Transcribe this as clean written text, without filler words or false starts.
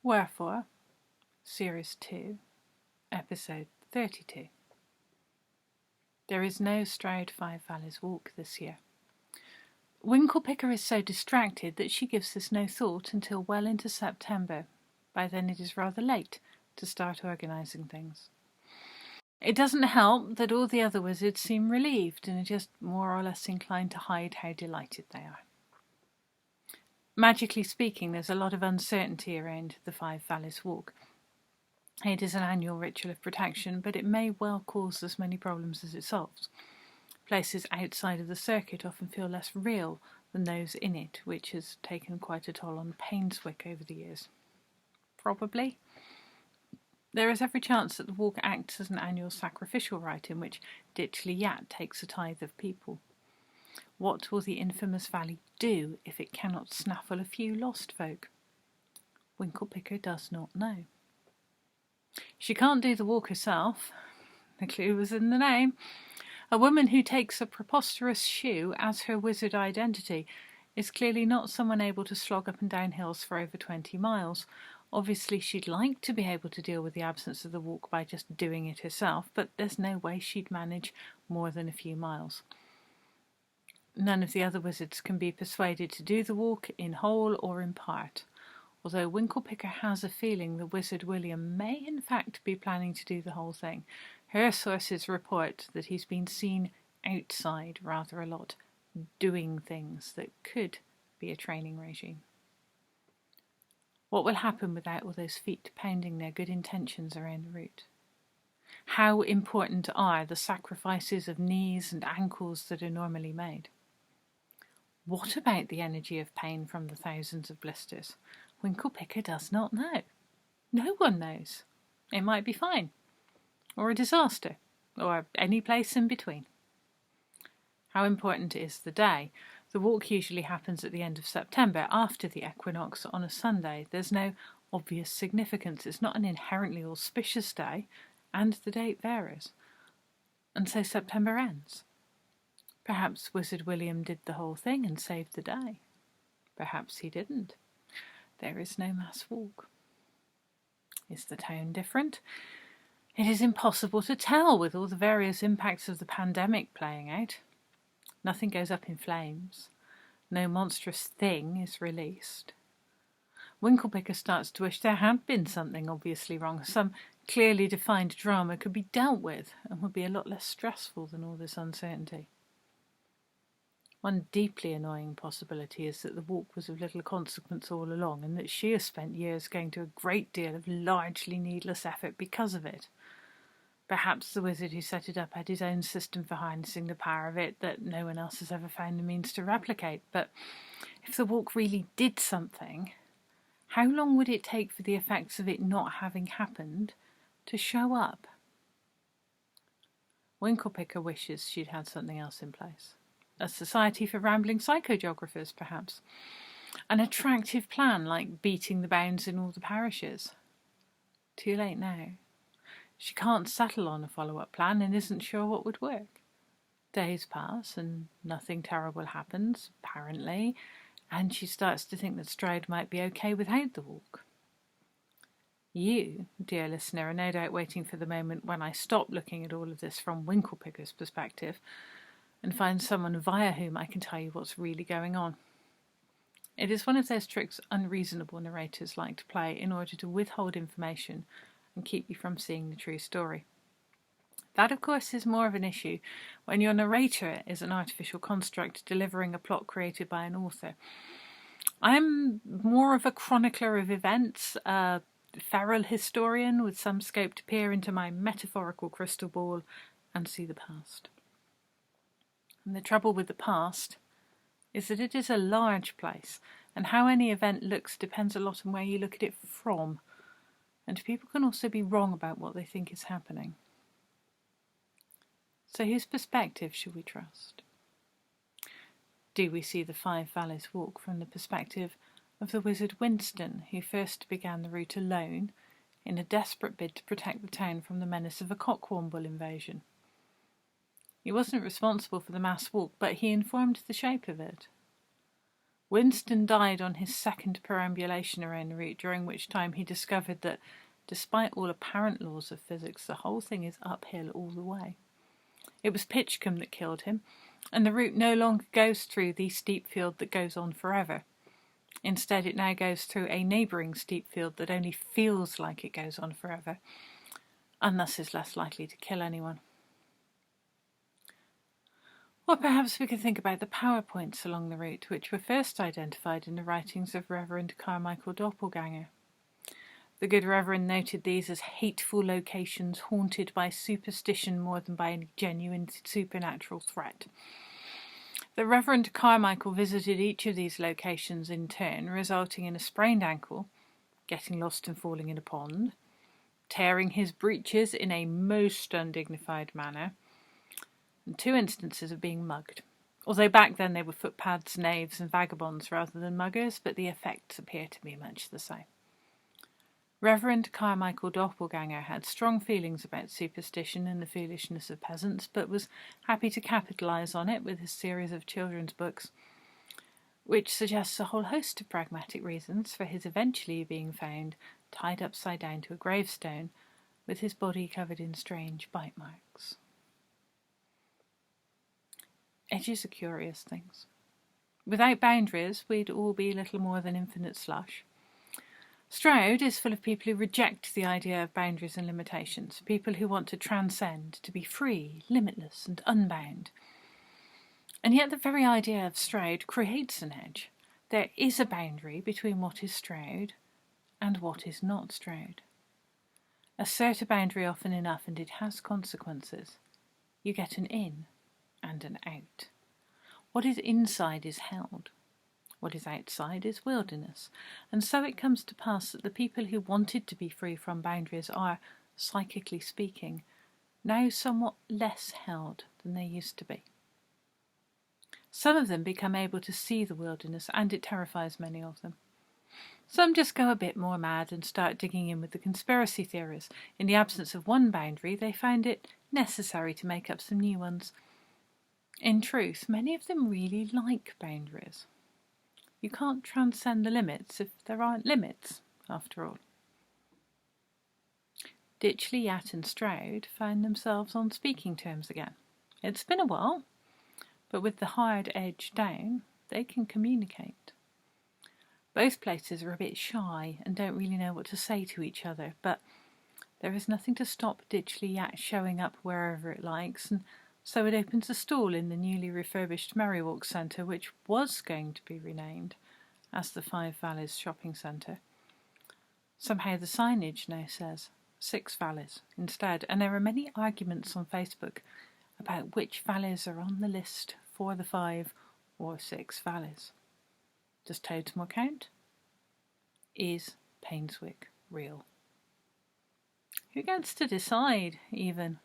Wherefore, Series 2, Episode 32. There is no Stroud Five Valleys walk this year. Winklepicker is so distracted that she gives this no thought until well into September. By then it is rather late to start organising things. It doesn't help that all the other wizards seem relieved and are just more or less inclined to hide how delighted they are. Magically speaking, there's a lot of uncertainty around the Five Valleys walk. It is an annual ritual of protection, but it may well cause as many problems as it solves. Places outside of the circuit often feel less real than those in it, which has taken quite a toll on Painswick over the years. Probably. There is every chance that the walk acts as an annual sacrificial rite in which Ditchley Yat takes a tithe of people. What will the infamous valley do if it cannot snaffle a few lost folk? Winklepicker does not know. She can't do the walk herself. The clue was in the name. A woman who takes a preposterous shoe as her wizard identity is clearly not someone able to slog up and down hills for over 20 miles. Obviously, she'd like to be able to deal with the absence of the walk by just doing it herself, but there's no way she'd manage more than a few miles. None of the other wizards can be persuaded to do the walk in whole or in part, although Winklepicker has a feeling the wizard William may in fact be planning to do the whole thing. Her sources report that he's been seen outside rather a lot, doing things that could be a training regime. What will happen without all those feet pounding their good intentions around the route? How important are the sacrifices of knees and ankles that are normally made? What about the energy of pain from the thousands of blisters? Winklepicker does not know. No one knows. It might be fine, or a disaster, or any place in between. How important is the day? The walk usually happens at the end of September, after the equinox on a Sunday. There's no obvious significance. It's not an inherently auspicious day, and the date varies. And so September ends. Perhaps Wizard William did the whole thing and saved the day. Perhaps he didn't. There is no mass walk. Is the town different? It is impossible to tell with all the various impacts of the pandemic playing out. Nothing goes up in flames. No monstrous thing is released. Winklepicker starts to wish there had been something obviously wrong. Some clearly defined drama could be dealt with and would be a lot less stressful than all this uncertainty. One deeply annoying possibility is that the walk was of little consequence all along, and that she has spent years going to a great deal of largely needless effort because of it. Perhaps the wizard who set it up had his own system for harnessing the power of it that no one else has ever found the means to replicate. But if the walk really did something, how long would it take for the effects of it not having happened to show up? Winklepicker wishes she'd had something else in place. A society for rambling psychogeographers, perhaps. An attractive plan like beating the bounds in all the parishes. Too late now. She can't settle on a follow-up plan and isn't sure what would work. Days pass and nothing terrible happens, apparently, and she starts to think that Stroud might be okay without the walk. You, dear listener, are no doubt waiting for the moment when I stop looking at all of this from Winklepicker's perspective and find someone via whom I can tell you what's really going on. It is one of those tricks unreasonable narrators like to play in order to withhold information and keep you from seeing the true story. That, of course, is more of an issue when your narrator is an artificial construct delivering a plot created by an author. I'm more of a chronicler of events, a feral historian with some scope to peer into my metaphorical crystal ball and see the past. And the trouble with the past is that it is a large place, and how any event looks depends a lot on where you look at it from. And people can also be wrong about what they think is happening. So whose perspective should we trust? Do we see the Five Valleys walk from the perspective of the wizard Winston, who first began the route alone in a desperate bid to protect the town from the menace of a Cockwomble invasion? He wasn't responsible for the mass walk, but he informed the shape of it. Winston died on his second perambulation around the route, during which time he discovered that, despite all apparent laws of physics, the whole thing is uphill all the way. It was Pitchcombe that killed him, and the route no longer goes through the steep field that goes on forever. Instead, it now goes through a neighbouring steep field that only feels like it goes on forever, and thus is less likely to kill anyone. Or perhaps we could think about the power points along the route, which were first identified in the writings of Reverend Carmichael Doppelganger. The good Reverend noted these as hateful locations haunted by superstition more than by any genuine supernatural threat. The Reverend Carmichael visited each of these locations in turn, resulting in a sprained ankle, getting lost and falling in a pond, tearing his breeches in a most undignified manner, and 2 instances of being mugged. Although back then they were footpads, knaves, and vagabonds rather than muggers, but the effects appear to be much the same. Reverend Carmichael Doppelganger had strong feelings about superstition and the foolishness of peasants, but was happy to capitalise on it with his series of children's books, which suggests a whole host of pragmatic reasons for his eventually being found tied upside down to a gravestone, with his body covered in strange bite marks. Edges are curious things. Without boundaries, we'd all be little more than infinite slush. Stroud is full of people who reject the idea of boundaries and limitations, people who want to transcend, to be free, limitless, and unbound. And yet the very idea of Stroud creates an edge. There is a boundary between what is Stroud and what is not Stroud. Assert a boundary often enough and it has consequences. You get an in and an out. What is inside is held. What is outside is wilderness. And so it comes to pass that the people who wanted to be free from boundaries are, psychically speaking, now somewhat less held than they used to be. Some of them become able to see the wilderness, and it terrifies many of them. Some just go a bit more mad and start digging in with the conspiracy theories. In the absence of one boundary, they find it necessary to make up some new ones. In truth, many of them really like boundaries. You can't transcend the limits if there aren't limits, after all. Ditchley, Yatt and Stroud find themselves on speaking terms again. It's been a while, but with the hard edge down, they can communicate. Both places are a bit shy and don't really know what to say to each other, but there is nothing to stop Ditchley Yatt showing up wherever it likes, and so it opens a stall in the newly refurbished Merrywalk Centre, which was going to be renamed as the Five Valleys Shopping Centre. Somehow the signage now says Six Valleys instead, and there are many arguments on Facebook about which valleys are on the list for the 5 or 6 valleys. Does Toadsmore count? Is Painswick real? Who gets to decide, even?